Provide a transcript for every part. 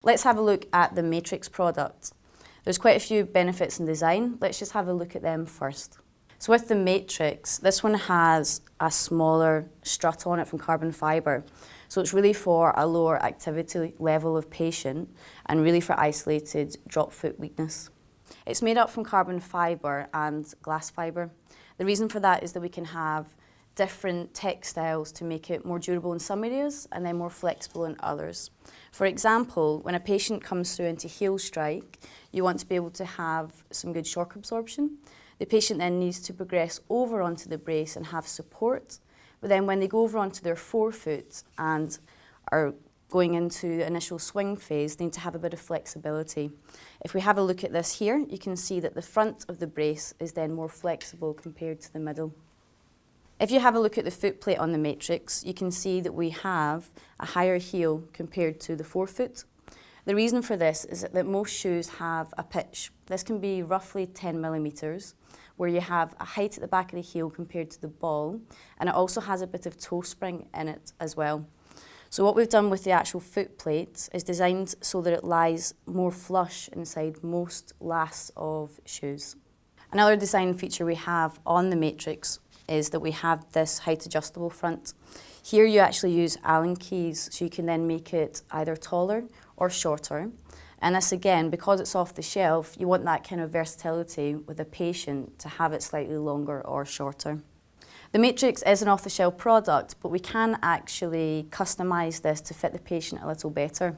Let's have a look at the Matrix product. There's quite a few benefits in design. Let's just have a look at them first. So with the Matrix, this one has a smaller strut on it from carbon fibre. So it's really for a lower activity level of patient and really for isolated drop foot weakness. It's made up from carbon fibre and glass fibre. The reason for that is that we can have different textiles to make it more durable in some areas and then more flexible in others. For example, when a patient comes through into heel strike, you want to be able to have some good shock absorption. The patient then needs to progress over onto the brace and have support, but then when they go over onto their forefoot and are going into the initial swing phase, they need to have a bit of flexibility. If we have a look at this here, you can see that the front of the brace is then more flexible compared to the middle. If you have a look at the foot plate on the Matrix, you can see that we have a higher heel compared to the forefoot. The reason for this is that most shoes have a pitch. This can be roughly 10 millimetres, where you have a height at the back of the heel compared to the ball, and it also has a bit of toe spring in it as well. So what we've done with the actual foot plate is designed so that it lies more flush inside most lasts of shoes. Another design feature we have on the Matrix is that we have this height adjustable front. Here you actually use Allen keys, so you can then make it either taller or shorter. And this again, because it's off the shelf, you want that kind of versatility with a patient to have it slightly longer or shorter. The Matrix is an off-the-shelf product, but we can actually customise this to fit the patient a little better.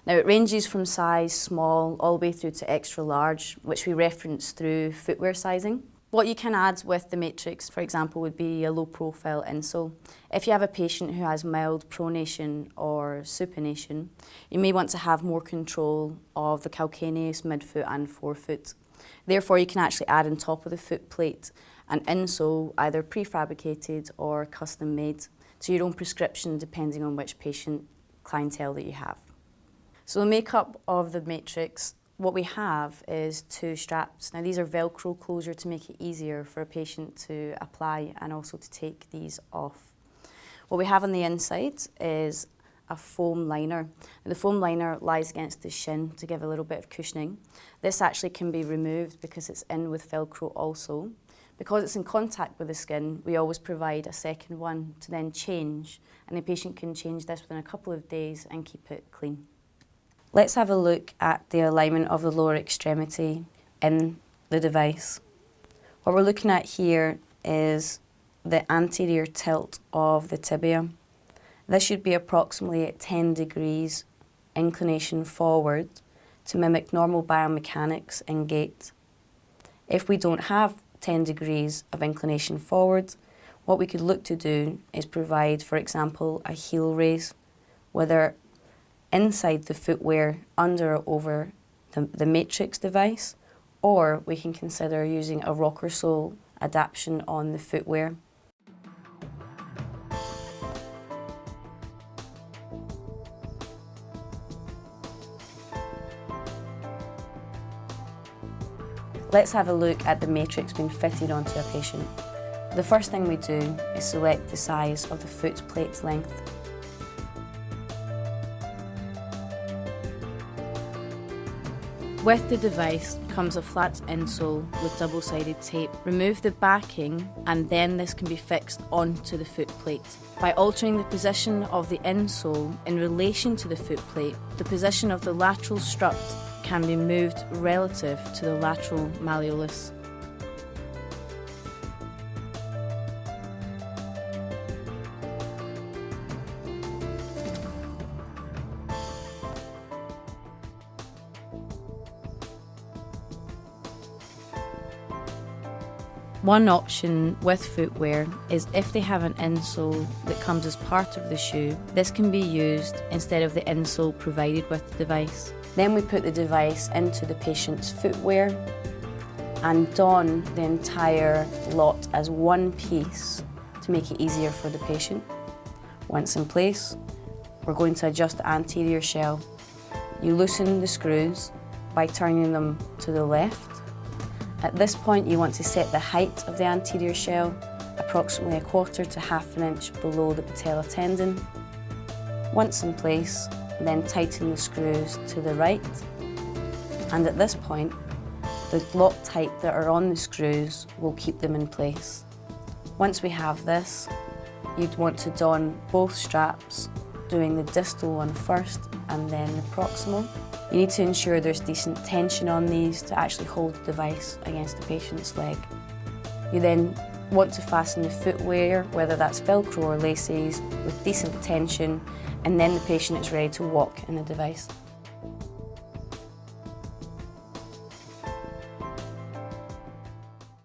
Now it ranges from size small all the way through to extra large, which we reference through footwear sizing. What you can add with the Matrix, for example, would be a low-profile insole. If you have a patient who has mild pronation or supination, you may want to have more control of the calcaneus, midfoot and forefoot. Therefore, you can actually add on top of the foot plate an insole, either prefabricated or custom-made, to your own prescription depending on which patient clientele that you have. So the makeup of the Matrix, what we have is two straps. Now these are Velcro closure to make it easier for a patient to apply and also to take these off. What we have on the inside is a foam liner. The foam liner lies against the shin to give a little bit of cushioning. This actually can be removed because it's in with Velcro also. Because it's in contact with the skin, we always provide a second one to then change, and the patient can change this within a couple of days and keep it clean. Let's have a look at the alignment of the lower extremity in the device. What we're looking at here is the anterior tilt of the tibia. This should be approximately at 10 degrees inclination forward to mimic normal biomechanics in gait. If we don't have 10 degrees of inclination forward, what we could look to do is provide, for example, a heel raise, whether inside the footwear under or over the Matrix device, or we can consider using a rocker sole adaptation on the footwear. Let's have a look at the Matrix being fitted onto a patient. The first thing we do is select the size of the foot plate length. With the device comes a flat insole with double-sided tape. Remove the backing and then this can be fixed onto the foot plate. By altering the position of the insole in relation to the foot plate, the position of the lateral strut can be moved relative to the lateral malleolus. One option with footwear is if they have an insole that comes as part of the shoe, this can be used instead of the insole provided with the device. Then we put the device into the patient's footwear and don the entire lot as one piece to make it easier for the patient. Once in place, we're going to adjust the anterior shell. You loosen the screws by turning them to the left. At this point, you want to set the height of the anterior shell approximately 1/4 to 1/2 inch below the patella tendon. Once in place, then tighten the screws to the right. And at this point, the Loctite that are on the screws will keep them in place. Once we have this, you'd want to don both straps, doing the distal one first and then the proximal. You need to ensure there's decent tension on these to actually hold the device against the patient's leg. You then want to fasten the footwear, whether that's Velcro or laces, with decent tension, and then the patient is ready to walk in the device.